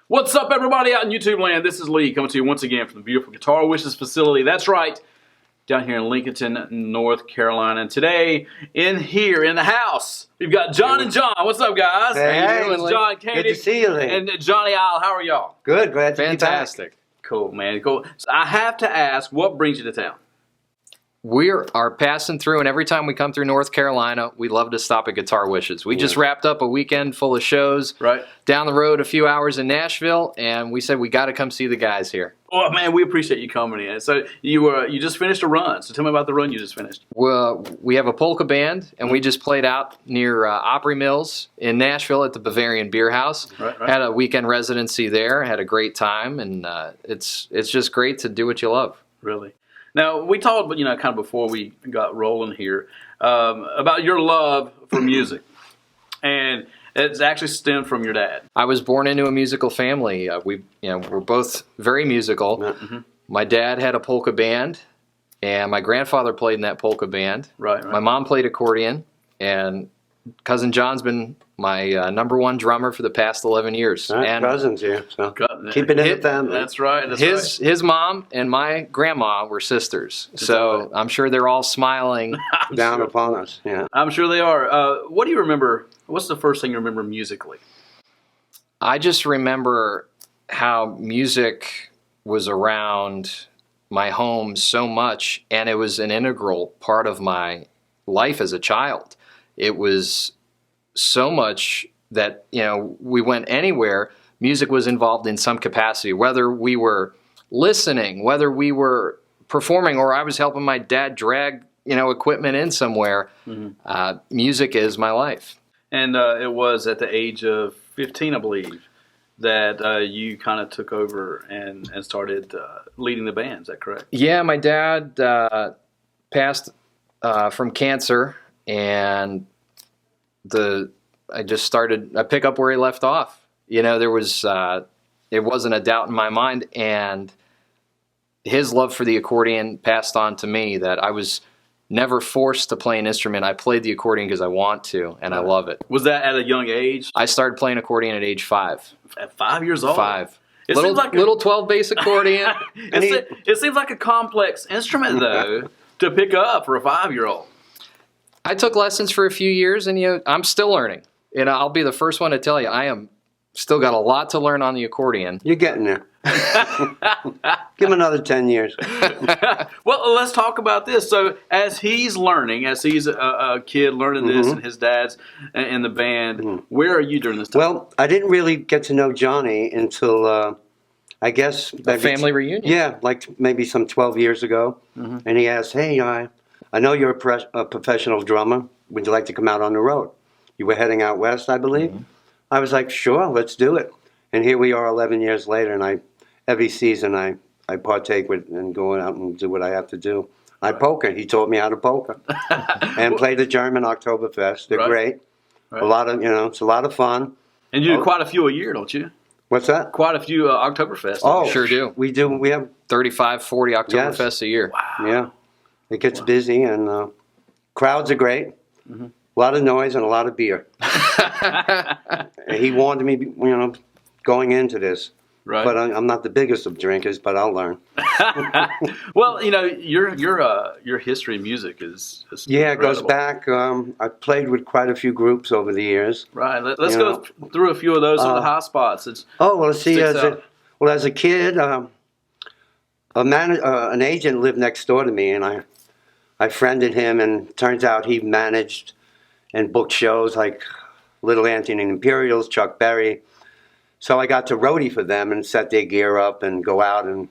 What's up, everybody out in YouTube land? This is Lee coming to you once again from the beautiful Guitar Wishes facility. That's right, down here in Lincolnton, North Carolina. And today, in the house, we've got Jon and Jon. What's up, guys? Hey, how you doing? It's Jon Koenig. Good to see you, Lee. And Johnny Ihle. How are y'all? Good, glad to Fantastic. be back. Cool, man. Cool. So I have to ask, what brings you to town? We are passing through, and every time we come through North Carolina, we love to stop at Guitar Wishes. We just wrapped up a weekend full of shows. Right. Down the road, a few hours in Nashville, and we said we got to come see the guys here. Oh, man, we appreciate you coming in. So you just finished a run. So tell me about the run you just finished. Well, we have a polka band, and we just played out near Opry Mills in Nashville at the Bavarian Beer House. Right. Had a weekend residency there. Had a great time, and it's just great to do what you love. Really. Now, we talked, kind of before we got rolling here, about your love for music. And it's actually stemmed from your dad. I was born into a musical family. We're both very musical. Mm-hmm. My dad had a polka band, and my grandfather played in that polka band. Right. My mom played accordion, and cousin John's been my number one drummer for the past 11 years. And cousins here, so Got- keep it in the family. That's right. His mom and my grandma were sisters, so I'm sure they're all smiling down upon us. Yeah, I'm sure they are. What do you remember? What's the first thing you remember musically? I just remember how music was around my home so much, and it was an integral part of my life as a child. It was so much that, we went anywhere, music was involved in some capacity, whether we were listening, whether we were performing, or I was helping my dad drag, equipment in somewhere. Mm-hmm. Music is my life. And it was at the age of 15, I believe, that you kind of took over and started leading the band. Is that correct? Yeah, my dad passed from cancer, and I pick up where he left off. There was it wasn't a doubt in my mind, and his love for the accordion passed on to me. That I was never forced to play an instrument. I played the accordion because I want to, and I love it. Was that at a young age? I started playing accordion at age 5. At 5 years old? 5. It Little seems like little 12 bass accordion. It seems like a complex instrument, though, to pick up for a 5-year-old. I took lessons for a few years, and I'm still learning. I'll be the first one to tell you, I am still got a lot to learn on the accordion. you're getting there. Give him another 10 years. Well, let's talk about this. So, as he's learning, as he's a kid learning this, and his dad's in the band, where are you during this time? Well, I didn't really get to know Johnny until, I guess... A family reunion. Yeah, like maybe some 12 years ago. And he asked, hey, I know you're a professional drummer. Would you like to come out on the road? You were heading out west, I believe. I was like, sure, let's do it. And here we are 11 years later, and every season I partake with and go out and do what I have to do. I polka. He taught me how to polka. And play the German Oktoberfest. They're great. Right. A lot of, it's a lot of fun. And you do quite a few a year, don't you? What's that? Quite a few Oktoberfest. Oh, Sure do. We do. We have, 35, 40 Oktoberfests a year. Wow. yeah. It gets busy, and crowds are great. A lot of noise and a lot of beer. And he warned me, going into this. Right. But I'm not the biggest of drinkers, but I'll learn. Well, your history in music is Yeah, it goes incredible. back. I've played with quite a few groups over the years. Right. Let's go through a few of those, some of the high spots. Let's see. Sticks out. As a kid, an agent lived next door to me, and I friended him, and turns out he managed and booked shows like Little Anthony and Imperials, Chuck Berry. So I got to roadie for them and set their gear up and go out, and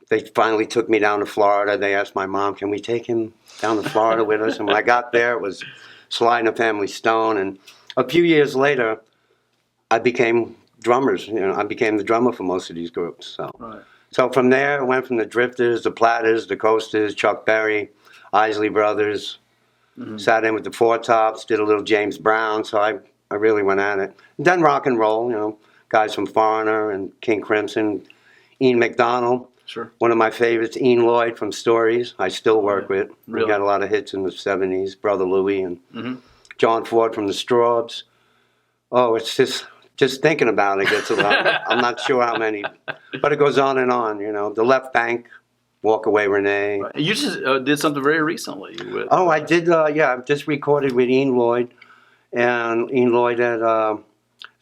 they finally took me down to Florida. They asked my mom, can we take him down to Florida with us? And when I got there, it was Sly and the Family Stone. And a few years later, I became drummers. I became the drummer for most of these groups. So from there, I went from the Drifters, the Platters, the Coasters, Chuck Berry, Isley Brothers, sat in with the Four Tops, did a little James Brown. So I really went at it. Done rock and roll, guys from Foreigner and King Crimson, Ian McDonald. Sure. One of my favorites, Ian Lloyd from Stories, I still work with. Really? We got a lot of hits in the 70s, Brother Louie and John Ford from the Strawbs. Oh, it's just just thinking about it gets a lot. I'm not sure how many, but it goes on and on. You know, the left bank, Walk Away Renee. Right. You just did something very recently with. Oh, I did. Yeah, I just recorded with Ian Lloyd, and Ian Lloyd had.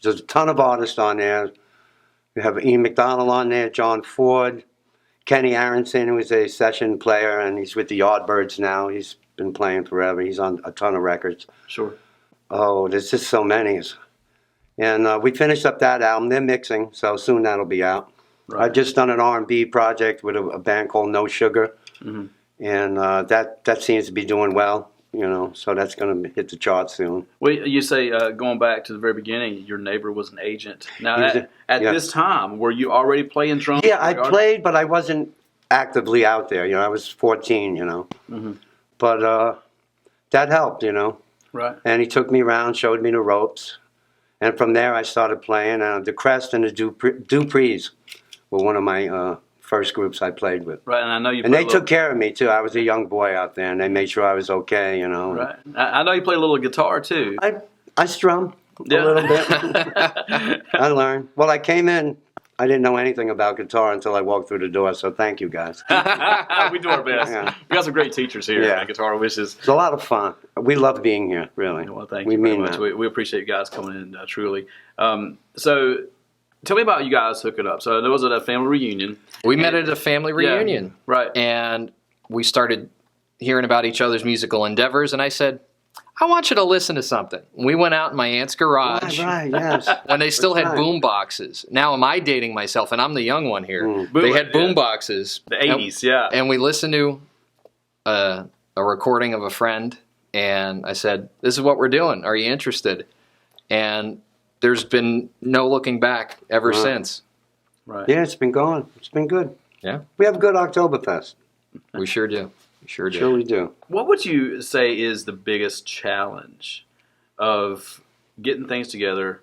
There's a ton of artists on there. We have Ian McDonald on there, John Ford, Kenny Aronson, who is a session player, and he's with the Yardbirds now. He's been playing forever. He's on a ton of records. Sure. Oh, there's just so many. And we finished up that album. They're mixing, so soon that'll be out. Right. I've just done an R&B project with a band called No Sugar, Mm-hmm. and that seems to be doing well. You know, so that's going to hit the charts soon. Well, you say going back to the very beginning, your neighbor was an agent. Now, at yeah. this time, were you already playing drums? Yeah, I played, but I wasn't actively out there. You know, I was 14. You know, Mm-hmm. but that helped. You know, Right. and he took me around, showed me the ropes, and from there I started playing. The Crest and the Duprees were one of my first groups I played with. Right, and I know you. And they took care of me too. I was a young boy out there, and they made sure I was okay. You know. Right. I know you play a little guitar too. I strum a little bit. I learned. Well, I came in. I didn't know anything about guitar until I walked through the door. So thank you guys. We do our best. Yeah. We got some great teachers here Yeah. at Guitar Wishes. It's a lot of fun. We love being here. Really. Well, thank we you very mean much. that. We appreciate you guys coming in truly. So, tell me about you guys hooking up. So there was at a family reunion. We met at a family reunion. Yeah, right. And we started hearing about each other's musical endeavors, and I said, I want you to listen to something. We went out in my aunt's garage Right, yes. when they still had Right. boom boxes. Now am I dating myself, and I'm the young one here. Mm. They had Yeah. boom boxes. The 80s, yeah. And we listened to a recording of a friend, and I said, this is what we're doing. Are you interested? And there's been no looking back ever Wow. since. Right. Yeah, it's been going. It's been good. Yeah. We have a good Oktoberfest. We sure do. We sure do. Sure we do. What would you say is the biggest challenge of getting things together,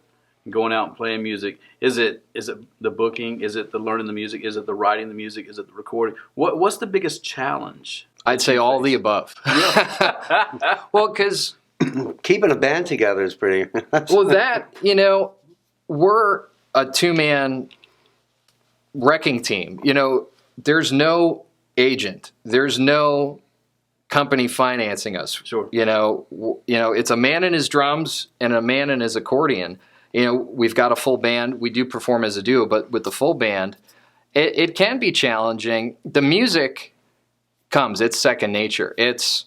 going out and playing music? Is it the booking? Is it the learning the music? Is it the writing the music? Is it the recording? What's the biggest challenge? I'd say all the above. Well, because Keeping a band together is pretty. we're a two-man wrecking team. There's no agent. There's no company financing us. Sure. It's a man and his drums and a man and his accordion. We've got a full band. We do perform as a duo, but with the full band, it can be challenging. The music comes. It's second nature. It's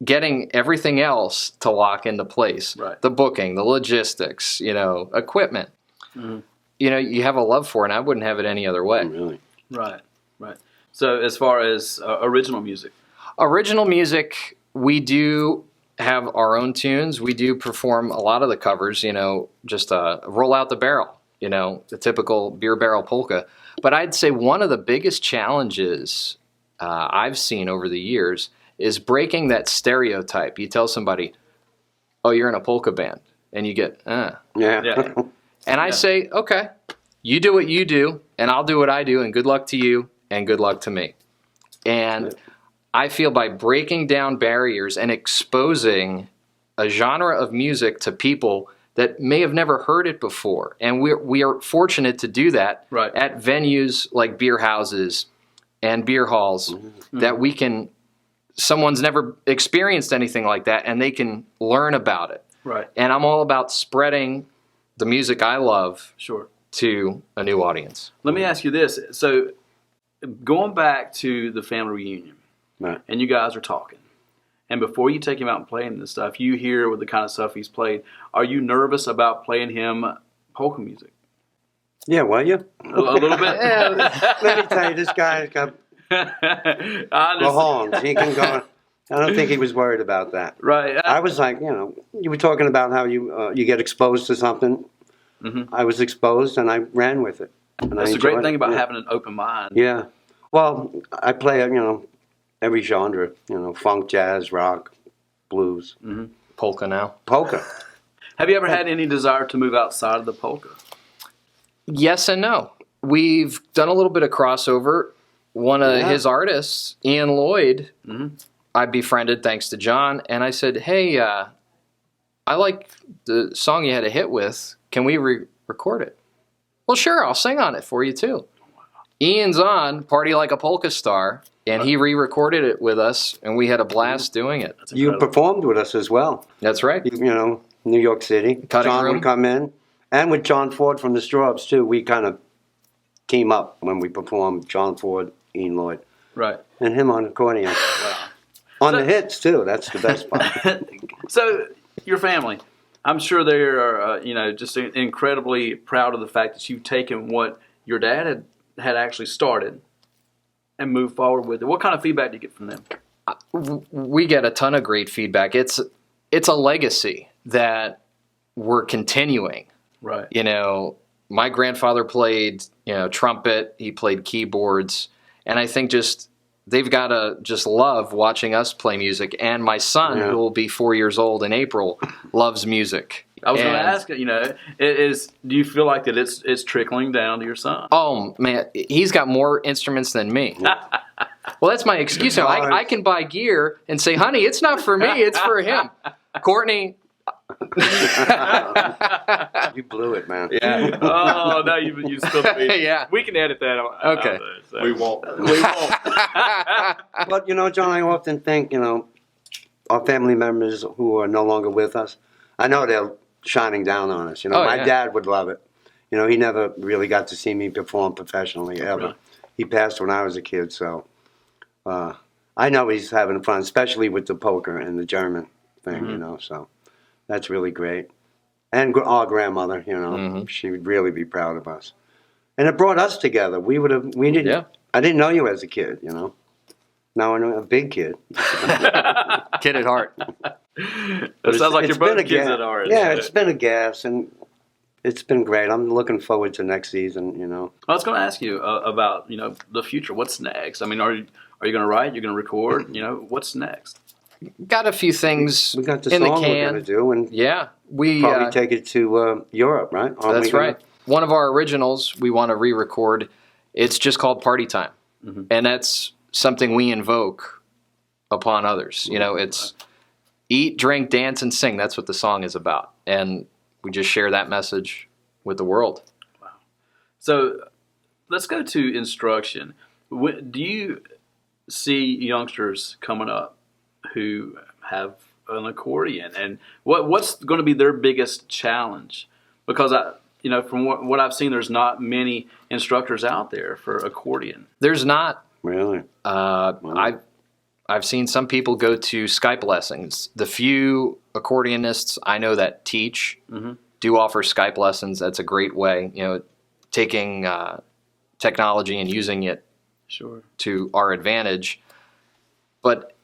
getting everything else to lock into place. Right. The booking, the logistics, equipment. Mhm. You have a love for it, and I wouldn't have it any other way. Really. Right. So as far as original music, Original music, we do have our own tunes. We do perform a lot of the covers, just roll out the barrel, the typical beer barrel polka. But I'd say one of the biggest challenges I've seen over the years is breaking that stereotype. You tell somebody, oh, you're in a polka band, and you get, Yeah. Yeah. And I say, okay, you do what you do, and I'll do what I do, and good luck to you, and good luck to me. And I feel by breaking down barriers and exposing a genre of music to people that may have never heard it before, and we are fortunate to do that Right. at venues like beer houses and beer halls, that we can, someone's never experienced anything like that, and they can learn about it. right? And I'm all about spreading the music I love Sure. to a new audience. Let me ask you this. So going back to the family reunion, Right. and you guys are talking, and before you take him out and playing this stuff, you hear with the kind of stuff he's played. Are you nervous about playing him polka music? Yeah, well, you. A little bit? Let me tell you, this guy's got I the understand. horns. He can go. I don't think he was worried about that. Right. I was like, you were talking about how you get exposed to something. Mhm. I was exposed, and I ran with it. And That's I the great enjoyed thing it. about Yeah. having an open mind. Yeah. Well, I play, every genre, funk, jazz, rock, blues, Polka now. polka. Have you ever had any desire to move outside of the polka? Yes and no. We've done a little bit of crossover. One of Yeah. his artists, Ian Lloyd, Mhm. I befriended thanks to John, and I said, hey, I like the song you had a hit with. can we record it? Well, sure, I'll sing on it for you too. Ian's on Party Like a Polka Star, and he re-recorded it with us, and we had a blast doing it. You performed with us as well. That's right. You know, New York City. Cutting John Room. would come in. And with John Ford from the Strawbs, too. We kind of came up when we performed John Ford, Ian Lloyd. Right. And him on accordion. Wow. On the hits, too. That's the best part. So, your family, I'm sure they are, just incredibly proud of the fact that you've taken what your dad had actually started and moved forward with it. What kind of feedback do you get from them? We get a ton of great feedback. It's a legacy that we're continuing. Right. You know, my grandfather played, trumpet. He played keyboards. And I think they've got to just love watching us play music. And my son, who will be 4 years old in April, loves music. I was going to ask, do you feel like that it's trickling down to your son? Oh, man, he's got more instruments than me. Well, that's my excuse. Now, I can buy gear and say, honey, it's not for me, it's for him. Courtney. You blew it, man. Yeah. Oh, no, you spilled the beans. Yeah. We can edit that out. Okay. Out there, so. We won't. We won't. But, John, I often think, our family members who are no longer with us, I know they're shining down on us. My dad would love it. He never really got to see me perform professionally, ever. Really? He passed when I was a kid, so I know he's having fun, especially with the polka and the German thing, so that's really great. And our grandmother, she would really be proud of us. And it brought us together. I didn't know you as a kid, Now I know a big kid. Kid at heart. It sounds like you're both kids at heart. Yeah, it's been a gas, and it's been great. I'm looking forward to next season, I was going to ask you about, the future. What's next? I mean, are you going to write? You're going to record? What's next? Got a few things We got the in the song we're can. going to do, and we probably take it to Europe, right? That's right. One of our originals we want to re-record. It's just called Party Time, and that's something we invoke upon others. It's eat, drink, dance, and sing. That's what the song is about, and we just share that message with the world. Wow. So let's go to instruction. Do you see youngsters coming up who have an accordion, and what's going to be their biggest challenge? Because from what I've seen, there's not many instructors out there for accordion. There's not. Really? I've seen some people go to Skype lessons. The few accordionists I know that teach do offer Skype lessons. That's a great way, taking technology and using it to our advantage. But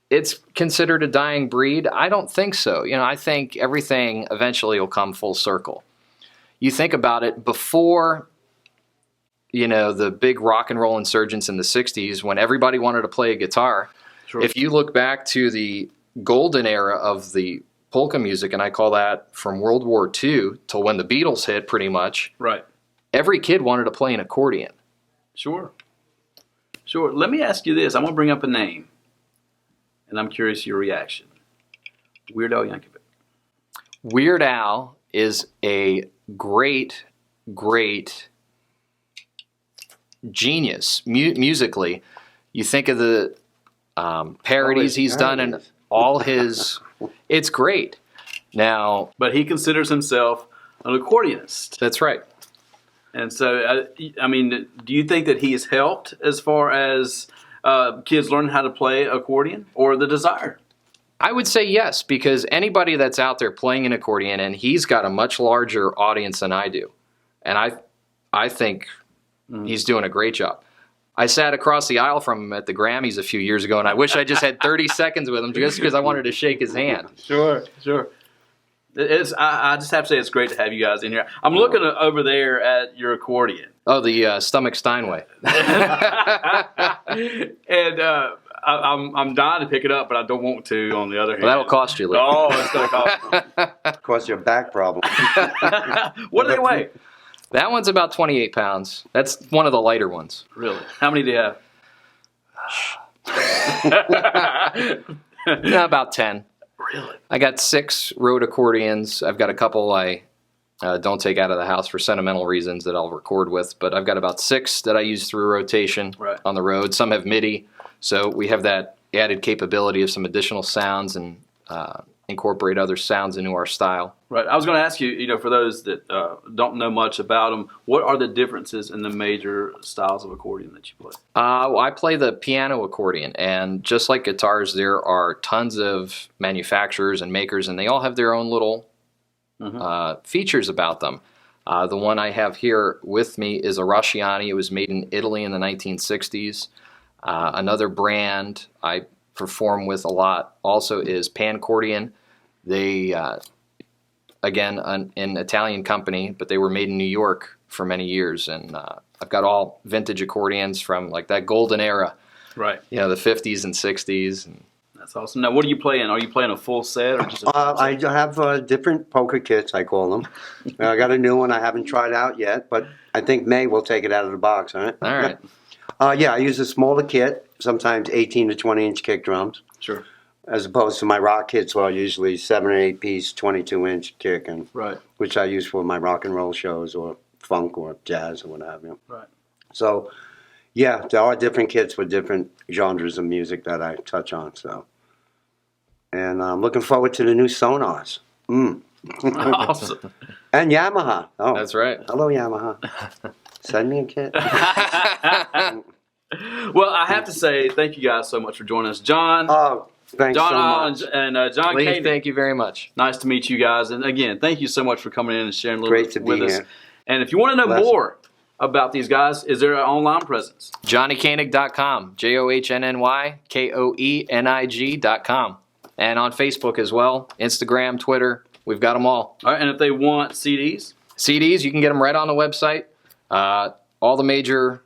it's considered a dying breed. I don't think so. I think everything eventually will come full circle. You think about it, before the big rock and roll insurgents in the 60s, when everybody wanted to play a guitar, if you look back to the golden era of the polka music, and I call that from World War II till when the Beatles hit, pretty much, right? Every kid wanted to play an accordion. Sure. Let me ask you this. I'm going to bring up a name, and I'm curious your reaction. Weird Al Yankovic. Weird Al is a great genius musically. You think of the parodies he's done and all his... It's great. Now... But he considers himself an accordionist. That's right. And so, do you think that he has helped as far as kids learning how to play accordion, or the desire? I would say yes, because anybody that's out there playing an accordion, and he's got a much larger audience than I do, and I think he's doing a great job. I sat across the aisle from him at the Grammys a few years ago, and I wish I just had 30 seconds with him just because I wanted to shake his hand. Sure. I just have to say it's great to have you guys in here. I'm looking over there at your accordion. Oh, the Stomach Steinway. And I'm dying to pick it up, but I don't want to. On the other hand, that'll cost you. Lee. Oh, it's going to cost. Cause your back problem. What do they weigh? That one's about 28 pounds. That's one of the lighter ones. Really? How many do you have? About 10. Really? I got 6 Rode accordions. I've got a couple I don't take out of the house for sentimental reasons that I'll record with, but I've got about 6 that I use through rotation on the road. Some have MIDI, so we have that added capability of some additional sounds and incorporate other sounds into our style. Right. I was going to ask you, for those that don't know much about them, what are the differences in the major styles of accordion that you play? Well, I play the piano accordion, and just like guitars, there are tons of manufacturers and makers, and they all have their own little features about them. The one I have here with me is a Rusciani. It was made in Italy in the 1960s. Another brand I perform with a lot also is Pancordion. They, again, an Italian company, but they were made in New York for many years. And I've got all vintage accordions from like that golden era. Right. The 50s and 60s. And that's awesome. Now, what are you playing? Are you playing a full set or just a I have different polka kits, I call them. I got a new one I haven't tried out yet, but I think May will take it out of the box, all right? all right. Yeah, I use a smaller kit, sometimes 18 to 20-inch kick drums, Sure. as opposed to my rock kits, well, usually 7 or 8 piece, 22-inch kick, and Right. which I use for my rock and roll shows or funk or jazz or what have you. Right. So, yeah, there are different kits with different genres of music that I touch on. So, and I'm looking forward to the new Sonars. Awesome. And Yamaha. Oh, That's right. hello, Yamaha. Send me a kit. Well, I have to say thank you guys so much for joining us. Jon, Oh, thanks Jon so Ihle much. and Jon Lee, Koenig. thank you very much. Nice to meet you guys. And again, thank you so much for coming in and sharing a little Great bit to be with us. here. And if you want to know Bless more about these guys, is there an online presence? JohnnyKoenig.com. JohnnyKoenig.com. And on Facebook as well, Instagram, Twitter. We've got them all. All right. And if they want CDs? CDs, you can get them right on the website. All the major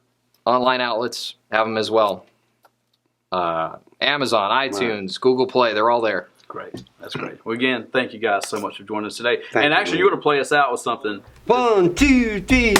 online outlets have them as well. Amazon, iTunes, Google Play, they're all there. Great. That's great. Well, again, thank you guys so much for joining us today. Thank and you. actually, you want to play us out with something. 1, 2, 3.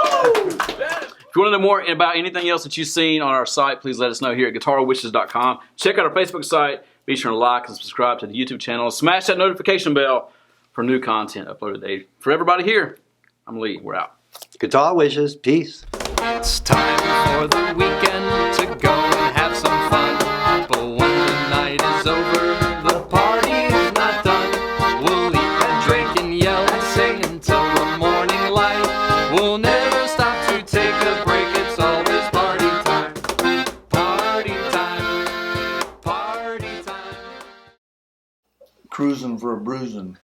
If you want to know more about anything else that you've seen on our site, please let us know here at guitarwishes.com. Check out our Facebook site. Be sure to like and subscribe to the YouTube channel. Smash that notification bell for new content uploaded today. For everybody here, I'm Lee. We're out. Guitar wishes. Peace. It's time for the weekend to go and have some fun. But when the night is over, the party is not done. We'll eat and drink and yell and sing until the morning light. We'll never stop to take a break. It's always party time. Party time. Party time. Cruising for a bruising.